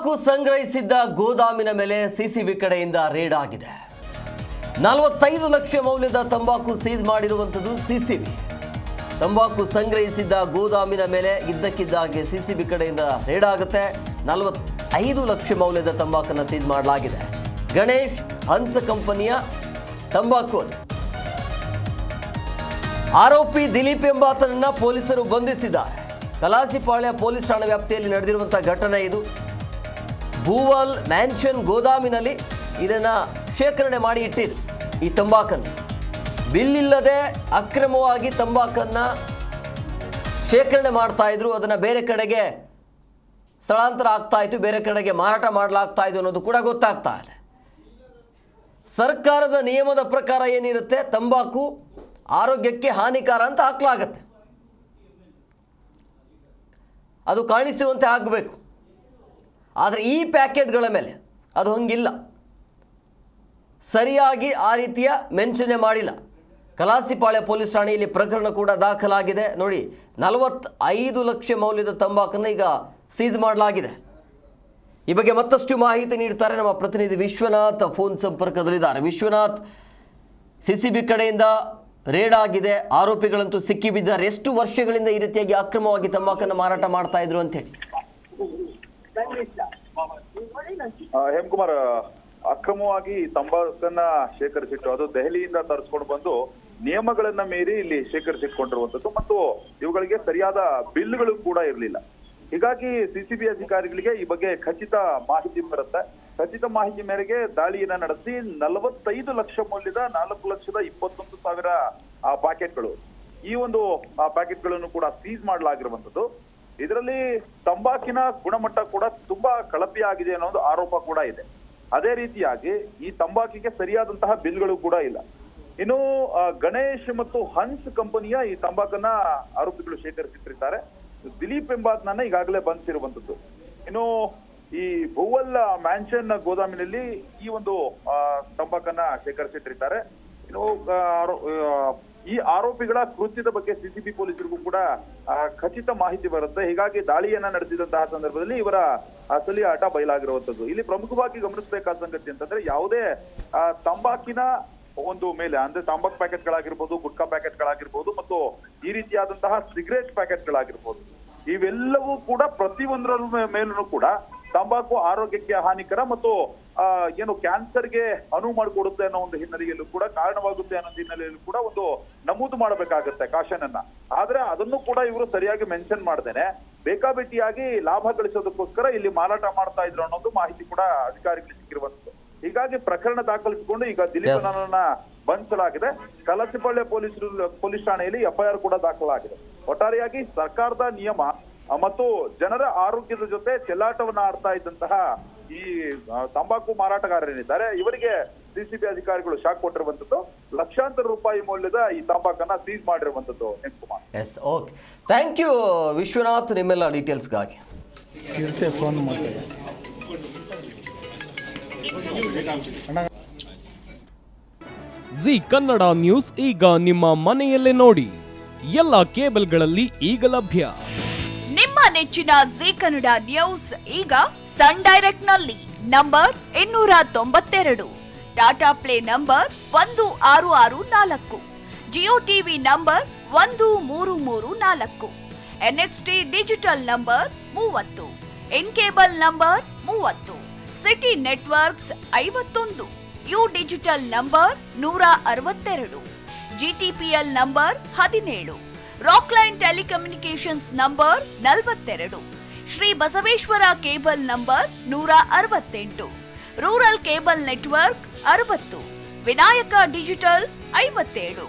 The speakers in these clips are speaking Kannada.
ತಂಬಾಕು ಸಂಗ್ರಹಿಸಿದ್ದ ಗೋದಾಮಿನ ಮೇಲೆ ಸಿಸಿಬಿ ಕಡೆಯಿಂದ ರೇಡ್ ಆಗಿದೆ. 45 ಲಕ್ಷ ಮೌಲ್ಯದ ತಂಬಾಕು ಸೀಸ್ ಮಾಡಿರುವಂಥದ್ದು ಸಿಸಿಬಿ. ತಂಬಾಕು ಸಂಗ್ರಹಿಸಿದ್ದ ಗೋದಾಮಿನ ಮೇಲೆ ಇದ್ದಕ್ಕಿದ್ದಾಗೆ ಸಿಸಿಬಿ ಕಡೆಯಿಂದ ರೇಡ್ ಆಗುತ್ತೆ. 45 ಲಕ್ಷ ಮೌಲ್ಯದ ತಂಬಾಕನ್ನು ಸೀಸ್ ಮಾಡಲಾಗಿದೆ. ಗಣೇಶ್ ಹನ್ಸ್ ಕಂಪನಿಯ ತಂಬಾಕು ಅದು. ಆರೋಪಿ ದಿಲೀಪ್ ಎಂಬಾತನನ್ನ ಪೊಲೀಸರು ಬಂಧಿಸಿದ್ದಾರೆ. ಕಲಾಸಿಪಾಳ್ಯ ಪೊಲೀಸ್ ಠಾಣಾ ವ್ಯಾಪ್ತಿಯಲ್ಲಿ ನಡೆದಿರುವಂತಹ ಘಟನೆ ಇದು. ಭೂವಲ್ ಮ್ಯಾನ್ಷನ್ ಗೋದಾಮಿನಲ್ಲಿ ಇದನ್ನು ಶೇಖರಣೆ ಮಾಡಿ ಇಟ್ಟಿದ್ರು. ಈ ತಂಬಾಕನ್ನು ಬಿಲ್ ಇಲ್ಲದೆ ಅಕ್ರಮವಾಗಿ ತಂಬಾಕನ್ನು ಶೇಖರಣೆ ಮಾಡ್ತಾ ಇದ್ರು. ಅದನ್ನು ಬೇರೆ ಕಡೆಗೆ ಸ್ಥಳಾಂತರ ಆಗ್ತಾ ಇತ್ತು, ಬೇರೆ ಕಡೆಗೆ ಮಾರಾಟ ಮಾಡಲಾಗ್ತಾ ಇತ್ತು ಅನ್ನೋದು ಕೂಡ ಗೊತ್ತಾಗ್ತಾ ಇದೆ. ಸರ್ಕಾರದ ನಿಯಮದ ಪ್ರಕಾರ ಏನಿರುತ್ತೆ, ತಂಬಾಕು ಆರೋಗ್ಯಕ್ಕೆ ಹಾನಿಕಾರ ಅಂತ ಹಾಕಲಾಗತ್ತೆ. ಅದು ಕಾಣಿಸುವಂತೆ ಆಗಬೇಕು. ಆದರೆ ಈ ಪ್ಯಾಕೆಟ್ಗಳ ಮೇಲೆ ಅದು ಹಂಗಿಲ್ಲ, ಸರಿಯಾಗಿ ಆ ರೀತಿಯ ಮೆನ್ಷನ್ನೇ ಮಾಡಿಲ್ಲ. ಕಲಾಸಿಪಾಳ್ಯ ಪೊಲೀಸ್ ಠಾಣೆಯಲ್ಲಿ ಪ್ರಕರಣ ಕೂಡ ದಾಖಲಾಗಿದೆ. ನೋಡಿ, 45 ಲಕ್ಷ ಮೌಲ್ಯದ ತಂಬಾಕನ್ನು ಈಗ ಸೀಸ್ ಮಾಡಲಾಗಿದೆ. ಈ ಬಗ್ಗೆ ಮತ್ತಷ್ಟು ಮಾಹಿತಿ ನೀಡ್ತಾರೆ ನಮ್ಮ ಪ್ರತಿನಿಧಿ ವಿಶ್ವನಾಥ್, ಫೋನ್ ಸಂಪರ್ಕದಲ್ಲಿದ್ದಾರೆ. ವಿಶ್ವನಾಥ್, ಸಿಸಿಬಿ ಕಡೆಯಿಂದ ರೇಡ್ ಆಗಿದೆ, ಆರೋಪಿಗಳಂತೂ ಸಿಕ್ಕಿಬಿದ್ದಾರೆ. ಎಷ್ಟು ವರ್ಷಗಳಿಂದ ಈ ರೀತಿಯಾಗಿ ಅಕ್ರಮವಾಗಿ ತಂಬಾಕನ್ನು ಮಾರಾಟ ಮಾಡ್ತಾ ಇದ್ರು ಅಂತ ಹೇಳಿ? ಹೇಮಕುಮಾರ್, ಅಕ್ರಮವಾಗಿ ತಂಬಾಕನ್ನ ಶೇಖರಿಸಿಟ್ಟು ಅದು ದೆಹಲಿಯಿಂದ ತರಿಸ್ಕೊಂಡು ಬಂದು ನಿಯಮಗಳನ್ನ ಮೀರಿ ಇಲ್ಲಿ ಶೇಖರಿಸಿಟ್ಕೊಂಡಿರುವಂತದ್ದು ಮತ್ತು ಇವುಗಳಿಗೆ ಸರಿಯಾದ ಬಿಲ್ಗಳು ಕೂಡ ಇರಲಿಲ್ಲ. ಹೀಗಾಗಿ ಸಿಸಿಬಿ ಅಧಿಕಾರಿಗಳಿಗೆ ಈ ಬಗ್ಗೆ ಖಚಿತ ಮಾಹಿತಿ ಬರುತ್ತೆ. ಖಚಿತ ಮಾಹಿತಿ ಮೇರೆಗೆ ದಾಳಿಯನ್ನ ನಡೆಸಿ 45 ಲಕ್ಷ ಮೌಲ್ಯದ 4,21,000 ಪ್ಯಾಕೆಟ್ಗಳು, ಈ ಒಂದು ಪ್ಯಾಕೆಟ್ಗಳನ್ನು ಕೂಡ ಸೀಸ್ ಮಾಡಲಾಗಿರುವಂತದ್ದು. ಇದರಲ್ಲಿ ತಂಬಾಕಿನ ಗುಣಮಟ್ಟ ಕೂಡ ತುಂಬಾ ಕಳಪೆ ಆಗಿದೆ ಅನ್ನೋ ಒಂದು ಆರೋಪ ಕೂಡ ಇದೆ. ಅದೇ ರೀತಿಯಾಗಿ ಈ ತಂಬಾಕಿಗೆ ಸರಿಯಾದಂತಹ ಬಿಲ್ಗಳು ಕೂಡ ಇಲ್ಲ. ಇನ್ನು ಗಣೇಶ್ ಮತ್ತು ಹನ್ಸ್ ಕಂಪನಿಯ ಈ ತಂಬಾಕನ್ನ ಆರೋಪಿಗಳು ಶೇಖರಿಸಿಟ್ಟಿದ್ದಾರೆ. ದಿಲೀಪ್ ಎಂಬಾತನನ್ನ ಈಗಾಗಲೇ ಬಂಧಿಸಿರುವಂತದ್ದು. ಇನ್ನು ಈ ಭೂವಲ್ ಮ್ಯಾನ್ಷನ್ ಗೋದಾಮಿನಲ್ಲಿ ಈ ಒಂದು ತಂಬಾಕನ್ನ ಶೇಖರಿಸಿಟ್ಟಿರ್ತಾರೆ. ಇನ್ನು ಈ ಆರೋಪಿಗಳ ಕೃತ್ಯದ ಬಗ್ಗೆ ಸಿಸಿಬಿ ಪೊಲೀಸರಿಗೂ ಕೂಡ ಖಚಿತ ಮಾಹಿತಿ ಬರುತ್ತೆ. ಹೀಗಾಗಿ ದಾಳಿಯನ್ನ ನಡೆಸಿದಂತಹ ಸಂದರ್ಭದಲ್ಲಿ ಇವರ ಅಸಲಿ ಆಟ ಬಯಲಾಗಿರುವಂತದ್ದು. ಇಲ್ಲಿ ಪ್ರಮುಖವಾಗಿ ಗಮನಿಸಬೇಕಾದ ಸಂಗತಿ ಅಂತಂದ್ರೆ, ಯಾವುದೇ ತಂಬಾಕಿನ ಒಂದು ಮೇಲೆ ಅಂದ್ರೆ ತಂಬಾಕು ಪ್ಯಾಕೆಟ್ಗಳಾಗಿರ್ಬೋದು, ಗುಟ್ಕಾ ಪ್ಯಾಕೆಟ್ಗಳಾಗಿರ್ಬೋದು ಮತ್ತು ಈ ರೀತಿಯಾದಂತಹ ಸಿಗರೇಟ್ ಪ್ಯಾಕೆಟ್ಗಳಾಗಿರ್ಬೋದು, ಇವೆಲ್ಲವೂ ಕೂಡ ಪ್ರತಿಯೊಂದರ ಮೇಲೂ ಕೂಡ ತಂಬಾಕು ಆರೋಗ್ಯಕ್ಕೆ ಹಾನಿಕರ ಮತ್ತು ಏನು ಕ್ಯಾನ್ಸರ್ಗೆ ಅನುವು ಮಾಡಿಕೊಡುತ್ತೆ ಅನ್ನೋ ಒಂದು ಹಿನ್ನೆಲೆಯಲ್ಲೂ ಕೂಡ, ಕಾರಣವಾಗುತ್ತೆ ಅನ್ನೋ ಹಿನ್ನೆಲೆಯಲ್ಲೂ ಕೂಡ ಒಂದು ನಮೂದು ಮಾಡಬೇಕಾಗತ್ತೆ ಕಾಷನ್ ಅನ್ನ. ಆದ್ರೆ ಅದನ್ನು ಕೂಡ ಇವರು ಸರಿಯಾಗಿ ಮೆನ್ಷನ್ ಮಾಡ್ದೇನೆ ಬೇಕಾಬಿಟ್ಟಿಯಾಗಿ ಲಾಭ ಗಳಿಸೋದಕ್ಕೋಸ್ಕರ ಇಲ್ಲಿ ಮಾರಾಟ ಮಾಡ್ತಾ ಇದ್ರು ಅನ್ನೋದು ಮಾಹಿತಿ ಕೂಡ ಅಧಿಕಾರಿಗಳಿಗೆ ಸಿಕ್ಕಿರುವಂತದ್ದು. ಹೀಗಾಗಿ ಪ್ರಕರಣ ದಾಖಲಿಸಿಕೊಂಡು ಈಗ ದಿಲೀಪನನ್ನ ಬಂಧಿಸಲಾಗಿದೆ. ಕಲಾಸಿಪಾಳ್ಯ ಪೊಲೀಸ್ ಠಾಣೆಯಲ್ಲಿ FIR ಕೂಡ ದಾಖಲಾಗಿದೆ. ಒಟ್ಟಾರೆಯಾಗಿ ಸರ್ಕಾರದ ನಿಯಮ ಮತ್ತು ಜನರ ಆರೋಗ್ಯದ ಜೊತೆ ಚೆಲ್ಲಾಟವನ್ನ ಆಡ್ತಾ ಇದ್ದಂತಹ ಈ ತಂಬಾಕು ಮಾರಾಟಗಾರರೇನಿದ್ದಾರೆ, ಇವರಿಗೆ ಸಿಸಿಬಿ ಅಧಿಕಾರಿಗಳು ಶಾಕ್ ಕೊಟ್ಟಿರುವಂತದ್ದು. ಲಕ್ಷಾಂತರ ರೂಪಾಯಿ ಮೌಲ್ಯದ ಈ ತಂಬಾಕನ್ನ ಸೀಸ್ ಮಾಡಿರುವಂತದ್ದು. Kumar, yes, okay, thank you Vishwanath, ನಿಮ್ಮೆಲ್ಲ ಡೀಟೇಲ್ಸ್ಗಾಗಿ. ಜಿ ಕನ್ನಡ ನ್ಯೂಸ್ ಈಗ ನಿಮ್ಮ ಮನೆಯಲ್ಲೇ ನೋಡಿ. ಎಲ್ಲ ಕೇಬಲ್ಗಳಲ್ಲಿ ಈಗ ಲಭ್ಯ. ನಿಮ್ಮ ನೆಚ್ಚಿನ ಜಿ ಕನ್ನಡ ನ್ಯೂಸ್ ಈಗ ಸನ್ ಡೈರೆಕ್ಟ್ ನಲ್ಲಿ number 292, Tata play number 1664, Jio TV number 1334, NXT digital number 30, in cable number 30, city networks 51, U digital number 162, GTPL number 17, Rockline telecommunications number 42, Shri Basaveshwara cable number 168, rural cable network 60, Vinayaka digital 57,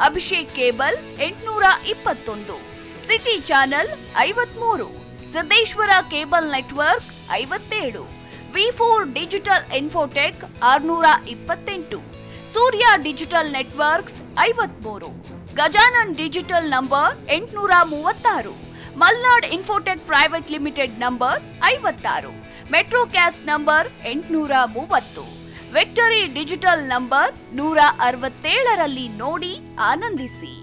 Abhishek cable 821, city channel 53, Siddeshwara cable network 57, V4 digital Infotech 628, Surya digital networks 53, Gajanan digital number 836, Malnad Infotech private limited number 56, Metrocast number 830, Victory digital number 167ರಲ್ಲಿ ನೋಡಿ ಆನಂದಿಸಿ.